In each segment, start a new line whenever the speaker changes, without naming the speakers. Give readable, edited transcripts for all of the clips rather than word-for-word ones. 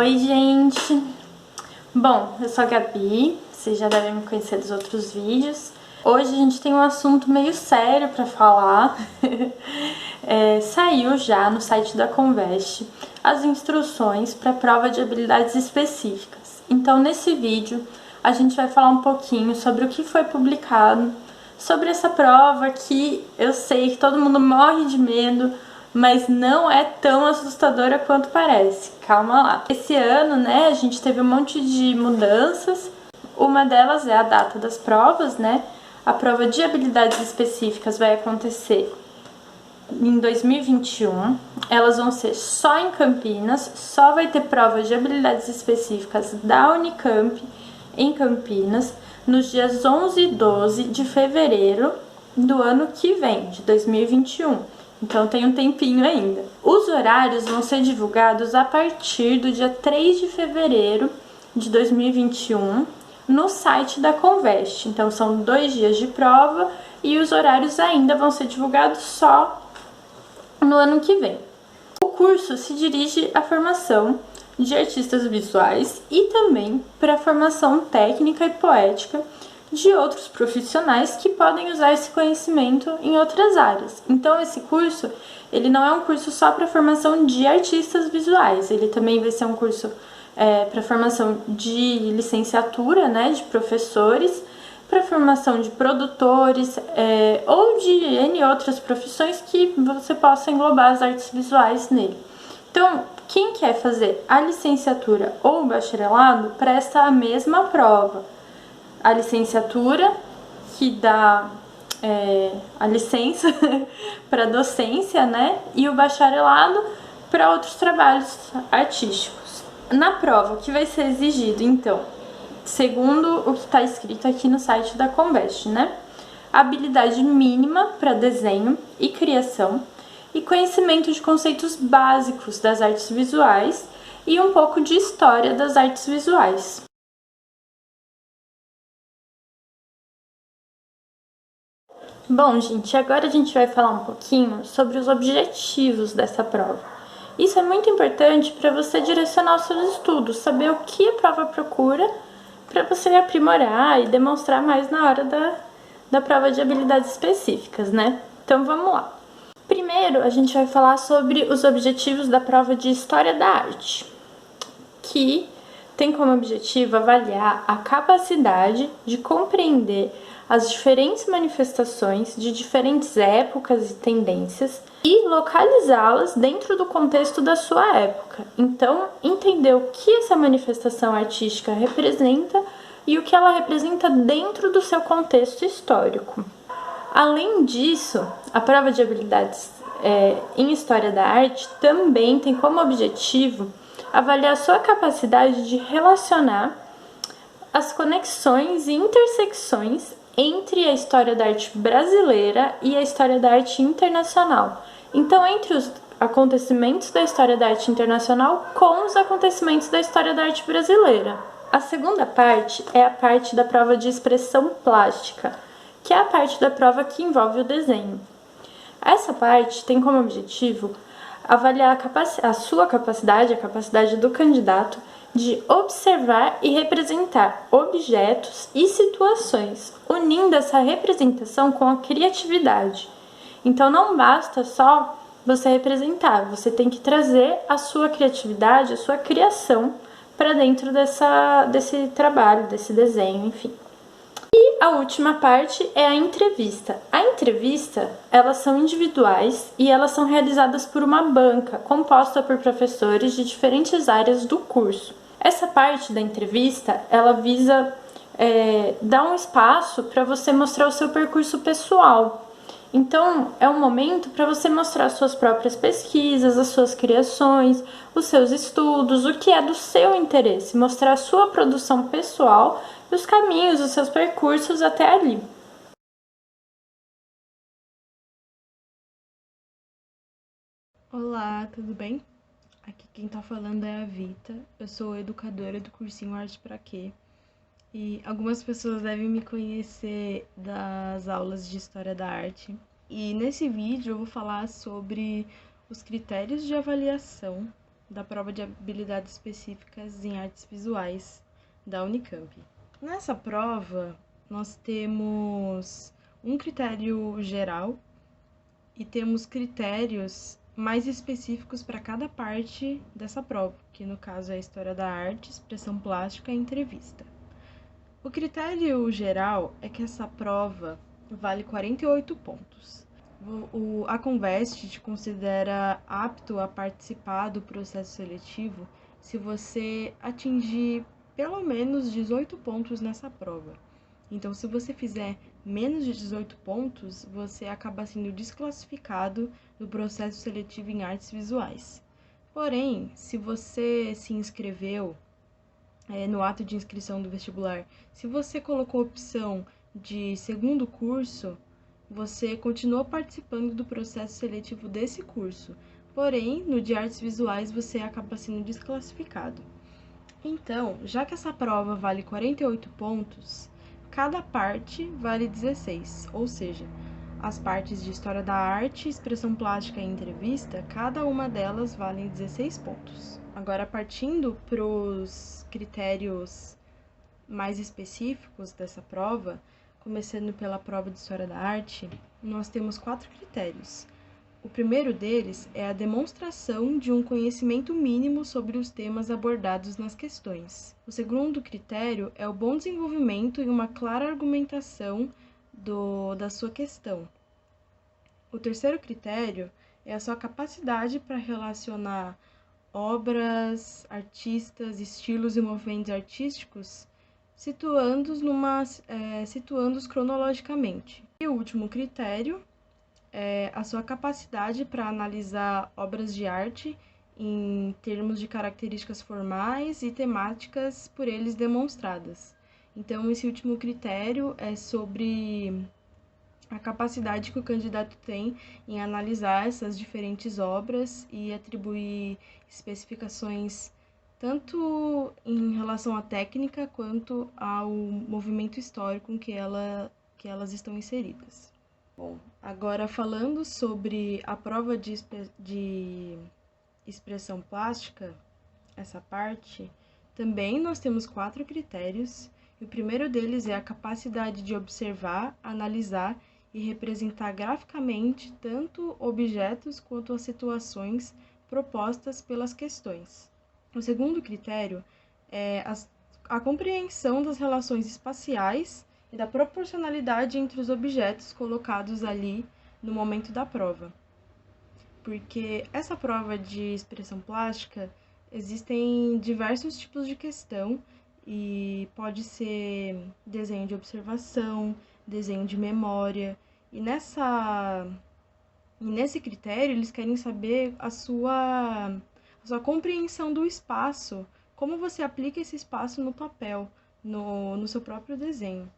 Oi, gente! Bom, eu sou a Gabi, vocês já devem me conhecer dos outros vídeos. Hoje a gente tem um assunto meio sério pra falar. Saiu já no site da Conveste as instruções para prova de habilidades específicas. Então, nesse vídeo, a gente vai falar um pouquinho sobre o que foi publicado, sobre essa prova que eu sei que todo mundo morre de medo, mas não é tão assustadora quanto parece. Calma lá. Esse ano, né, a gente teve um monte de mudanças. Uma delas é a data das provas, né? A prova de habilidades específicas vai acontecer em 2021. Elas vão ser só em Campinas, só vai ter prova de habilidades específicas da Unicamp em Campinas nos dias 11 e 12 de fevereiro do ano que vem, de 2021. Então tem um tempinho ainda. Os horários vão ser divulgados a partir do dia 3 de fevereiro de 2021 no site da Conveste. Então são 2 dias de prova e os horários ainda vão ser divulgados só no ano que vem. O curso se dirige à formação de artistas visuais e também para a formação técnica e poética de outros profissionais que podem usar esse conhecimento em outras áreas. Então esse curso, ele não é um curso só para formação de artistas visuais, ele também vai ser um curso para formação de licenciatura, né, de professores, para formação de produtores ou de N outras profissões que você possa englobar as artes visuais nele. Então, quem quer fazer a licenciatura ou o bacharelado presta a mesma prova. A licenciatura, que dá a licença para docência, né? E o bacharelado para outros trabalhos artísticos. Na prova, o que vai ser exigido, então, segundo o que está escrito aqui no site da Conveste, né? Habilidade mínima para desenho e criação e conhecimento de conceitos básicos das artes visuais e um pouco de história das artes visuais. Bom, gente, agora a gente vai falar um pouquinho sobre os objetivos dessa prova. Isso é muito importante para você direcionar os seus estudos, saber o que a prova procura para você aprimorar e demonstrar mais na hora da prova de habilidades específicas, né? Então vamos lá. Primeiro, a gente vai falar sobre os objetivos da prova de História da Arte, que tem como objetivo avaliar a capacidade de compreender as diferentes manifestações de diferentes épocas e tendências e localizá-las dentro do contexto da sua época. Então, entender o que essa manifestação artística representa e o que ela representa dentro do seu contexto histórico. Além disso, a prova de habilidades em História da Arte também tem como objetivo avaliar sua capacidade de relacionar as conexões e intersecções entre a história da arte brasileira e a história da arte internacional. Então, entre os acontecimentos da história da arte internacional com os acontecimentos da história da arte brasileira. A segunda parte é a parte da prova de expressão plástica, que é a parte da prova que envolve o desenho. Essa parte tem como objetivo avaliar a sua capacidade, a capacidade do candidato de observar e representar objetos e situações, unindo essa representação com a criatividade. Então não basta só você representar, você tem que trazer a sua criatividade, a sua criação para dentro desse trabalho, desse desenho, enfim. E a última parte é a entrevista. A entrevista, elas são individuais e elas são realizadas por uma banca composta por professores de diferentes áreas do curso. Essa parte da entrevista, ela visa dar um espaço para você mostrar o seu percurso pessoal. Então, é um momento para você mostrar suas próprias pesquisas, as suas criações, os seus estudos, o que é do seu interesse, mostrar a sua produção pessoal e os caminhos, os seus percursos até ali.
Olá, tudo bem? Aqui quem tá falando é a Vita, eu sou educadora do cursinho Arte Pra Quê? E algumas pessoas devem me conhecer das aulas de História da Arte. E nesse vídeo eu vou falar sobre os critérios de avaliação da prova de habilidades específicas em artes visuais da Unicamp. Nessa prova, nós temos um critério geral e temos critérios mais específicos para cada parte dessa prova, que no caso é a história da arte, expressão plástica e entrevista. O critério geral é que essa prova vale 48 pontos. A Convest te considera apto a participar do processo seletivo se você atingir pelo menos 18 pontos nessa prova. Então, se você fizer menos de 18 pontos, você acaba sendo desclassificado do processo seletivo em artes visuais. Porém, se você se inscreveu no ato de inscrição do vestibular, se você colocou a opção de segundo curso, você continua participando do processo seletivo desse curso. Porém, no de artes visuais, você acaba sendo desclassificado. Então, já que essa prova vale 48 pontos, cada parte vale 16, ou seja, as partes de história da arte, expressão plástica e entrevista, cada uma delas vale 16 pontos. Agora, partindo para os critérios mais específicos dessa prova, começando pela prova de história da arte, nós temos 4 critérios. O primeiro deles é a demonstração de um conhecimento mínimo sobre os temas abordados nas questões. O segundo critério é o bom desenvolvimento e uma clara argumentação da sua questão. O terceiro critério é a sua capacidade para relacionar obras, artistas, estilos e movimentos artísticos, situando-os cronologicamente. E o último critério é a sua capacidade para analisar obras de arte em termos de características formais e temáticas por eles demonstradas. Então, esse último critério é sobre a capacidade que o candidato tem em analisar essas diferentes obras e atribuir especificações tanto em relação à técnica quanto ao movimento histórico em que elas estão inseridas. Bom, agora falando sobre a prova de expressão plástica, essa parte, também nós temos 4 critérios, e o primeiro deles é a capacidade de observar, analisar e representar graficamente tanto objetos quanto as situações propostas pelas questões. O segundo critério é a compreensão das relações espaciais e da proporcionalidade entre os objetos colocados ali no momento da prova. Porque essa prova de expressão plástica, existem diversos tipos de questão e pode ser desenho de observação, desenho de memória, e nesse critério eles querem saber a sua compreensão do espaço, como você aplica esse espaço no papel, no seu próprio desenho.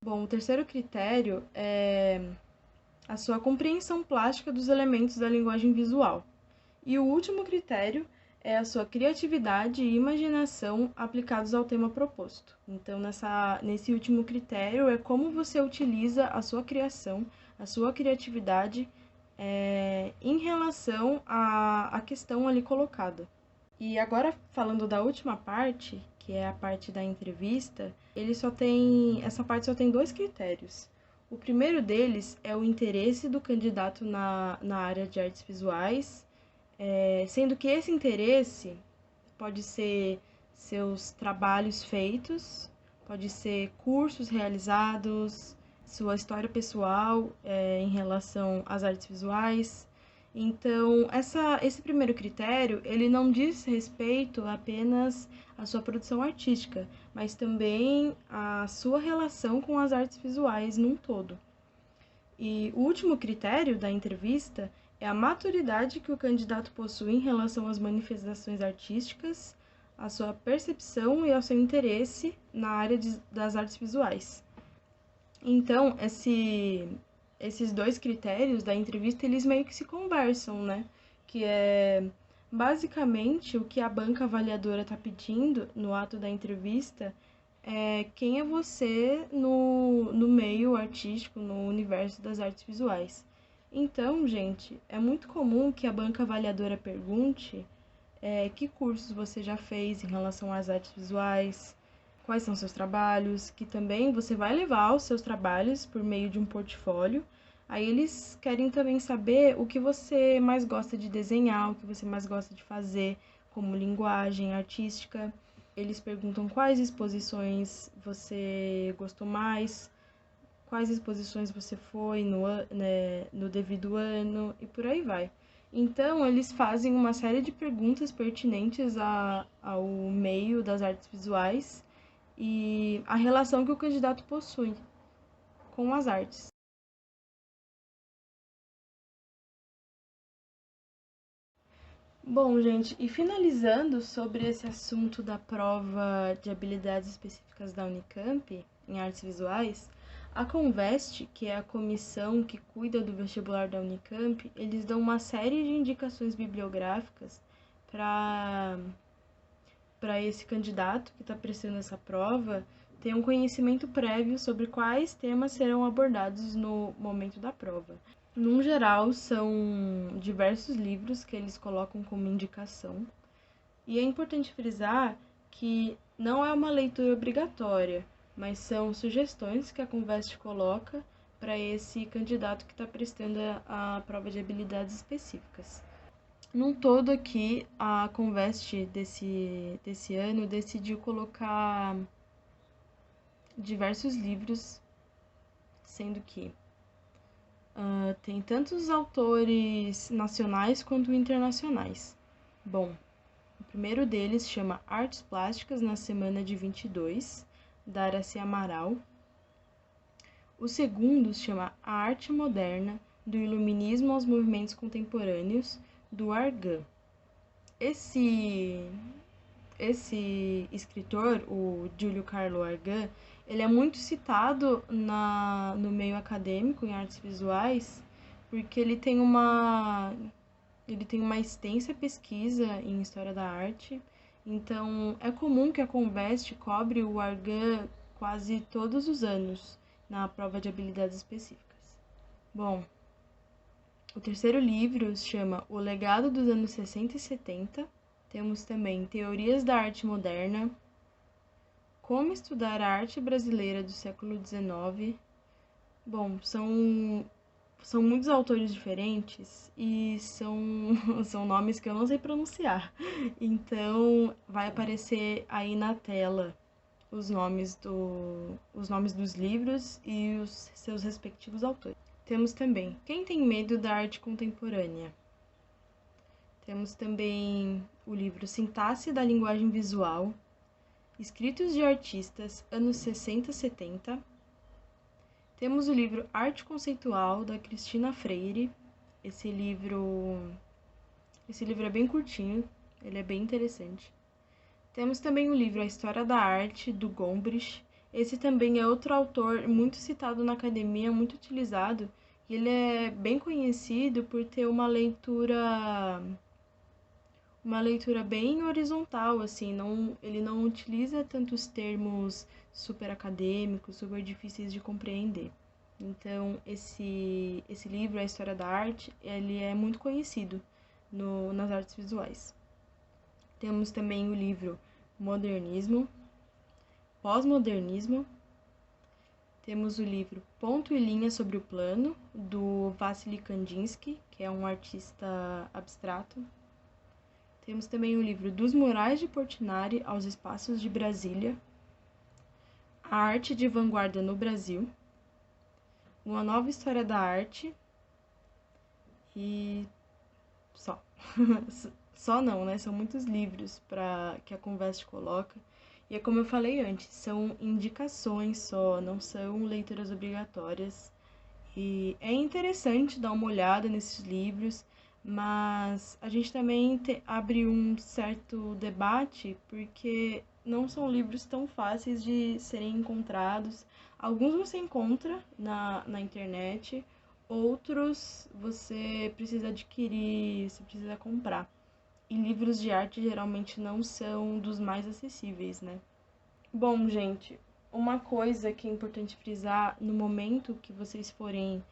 Bom, o terceiro critério é a sua compreensão plástica dos elementos da linguagem visual. E o último critério é a sua criatividade e imaginação aplicados ao tema proposto. Então, nesse último critério é como você utiliza a sua criação, a sua criatividade em relação à questão ali colocada. E agora, falando da última parte, que é a parte da entrevista, essa parte só tem 2 critérios. O primeiro deles é o interesse do candidato na área de artes visuais, sendo que esse interesse pode ser seus trabalhos feitos, pode ser cursos realizados, sua história pessoal em relação às artes visuais. Então, esse primeiro critério, ele não diz respeito apenas à sua produção artística, mas também à sua relação com as artes visuais num todo. E o último critério da entrevista é a maturidade que o candidato possui em relação às manifestações artísticas, à sua percepção e ao seu interesse na área das artes visuais. Então, esses 2 critérios da entrevista, eles meio que se conversam, né? Que é basicamente o que a banca avaliadora está pedindo no ato da entrevista é quem é você no meio artístico, no universo das artes visuais. Então, gente, é muito comum que a banca avaliadora pergunte que cursos você já fez em relação às artes visuais, quais são seus trabalhos, que também você vai levar os seus trabalhos por meio de um portfólio. Aí eles querem também saber o que você mais gosta de desenhar, o que você mais gosta de fazer como linguagem artística. Eles perguntam quais exposições você gostou mais, quais exposições você foi no devido ano e por aí vai. Então, eles fazem uma série de perguntas pertinentes ao meio das artes visuais e a relação que o candidato possui com as artes. Bom, gente, e finalizando sobre esse assunto da prova de habilidades específicas da Unicamp em artes visuais, a Convest, que é a comissão que cuida do vestibular da Unicamp, eles dão uma série de indicações bibliográficas para esse candidato que está prestando essa prova ter um conhecimento prévio sobre quais temas serão abordados no momento da prova. Num geral, são diversos livros que eles colocam como indicação. E é importante frisar que não é uma leitura obrigatória, mas são sugestões que a Convest coloca para esse candidato que está prestando a prova de habilidades específicas. Num todo aqui, a Convest desse ano decidiu colocar diversos livros, sendo que tem tantos autores nacionais quanto internacionais. Bom, o primeiro deles chama Artes Plásticas na Semana de 22, da Araci Amaral. O segundo chama A Arte Moderna, do Iluminismo aos Movimentos Contemporâneos, do Argan. Esse escritor, o Júlio Carlo Argan, ele é muito citado no meio acadêmico, em artes visuais, porque ele tem uma extensa pesquisa em história da arte. Então, é comum que a Convest cobre o Argan quase todos os anos na prova de habilidades específicas. Bom, o terceiro livro se chama O Legado dos anos 60 e 70. Temos também Teorias da Arte Moderna, Como Estudar a Arte Brasileira do Século XIX. Bom, são muitos autores diferentes e são nomes que eu não sei pronunciar. Então, vai aparecer aí na tela os nomes dos livros e os seus respectivos autores. Temos também Quem Tem Medo da Arte Contemporânea. Temos também o livro Sintaxe da Linguagem Visual, Escritos de Artistas, anos 60 e 70. Temos o livro Arte Conceitual, da Cristina Freire. Esse livro é bem curtinho, ele é bem interessante. Temos também o livro A História da Arte, do Gombrich. Esse também é outro autor muito citado na academia, muito utilizado. E ele é bem conhecido por ter uma leitura bem horizontal, assim, ele não utiliza tantos termos super acadêmicos, super difíceis de compreender. Então, esse livro, A História da Arte, ele é muito conhecido nas artes visuais. Temos também o livro Modernismo, Pós-Modernismo. Temos o livro Ponto e Linha sobre o Plano, do Vassily Kandinsky, que é um artista abstrato. Temos também o livro Dos Murais de Portinari aos Espaços de Brasília, A Arte de Vanguarda no Brasil, Uma Nova História da Arte e só. Só não, né? São muitos livros que a Convest coloca. E é como eu falei antes, são indicações só, não são leituras obrigatórias. E é interessante dar uma olhada nesses livros, mas a gente também abre um certo debate, porque não são livros tão fáceis de serem encontrados. Alguns você encontra na internet, outros você precisa adquirir, você precisa comprar. E livros de arte geralmente não são dos mais acessíveis, né? Bom, gente, uma coisa que é importante frisar no momento que vocês forem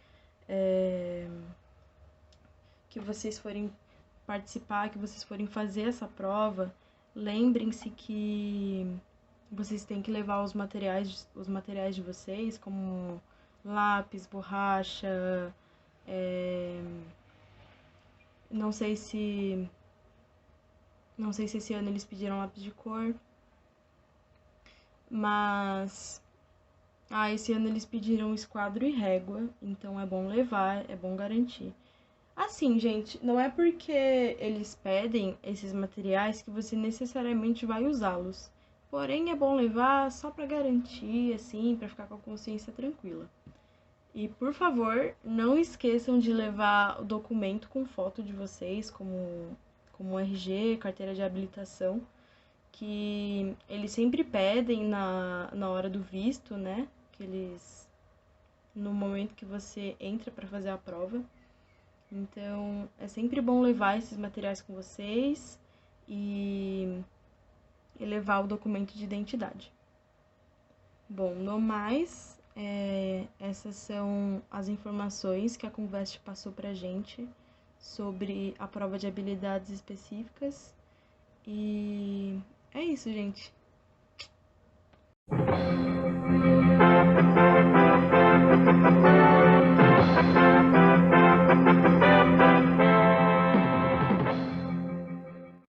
participar, que vocês forem fazer essa prova, lembrem-se que vocês têm que levar os materiais de vocês, como lápis, borracha, não sei se esse ano eles pediram lápis de cor, mas esse ano eles pediram esquadro e régua, então é bom levar, é bom garantir. Assim, gente, não é porque eles pedem esses materiais que você necessariamente vai usá-los. Porém, é bom levar só para garantir, assim, para ficar com a consciência tranquila. E, por favor, não esqueçam de levar o documento com foto de vocês, como RG, carteira de habilitação, que eles sempre pedem na hora do visto, né? No momento que você entra para fazer a prova. Então, é sempre bom levar esses materiais com vocês e levar o documento de identidade. Bom, no mais, essas são as informações que a Conveste passou pra gente sobre a prova de habilidades específicas. E é isso, gente.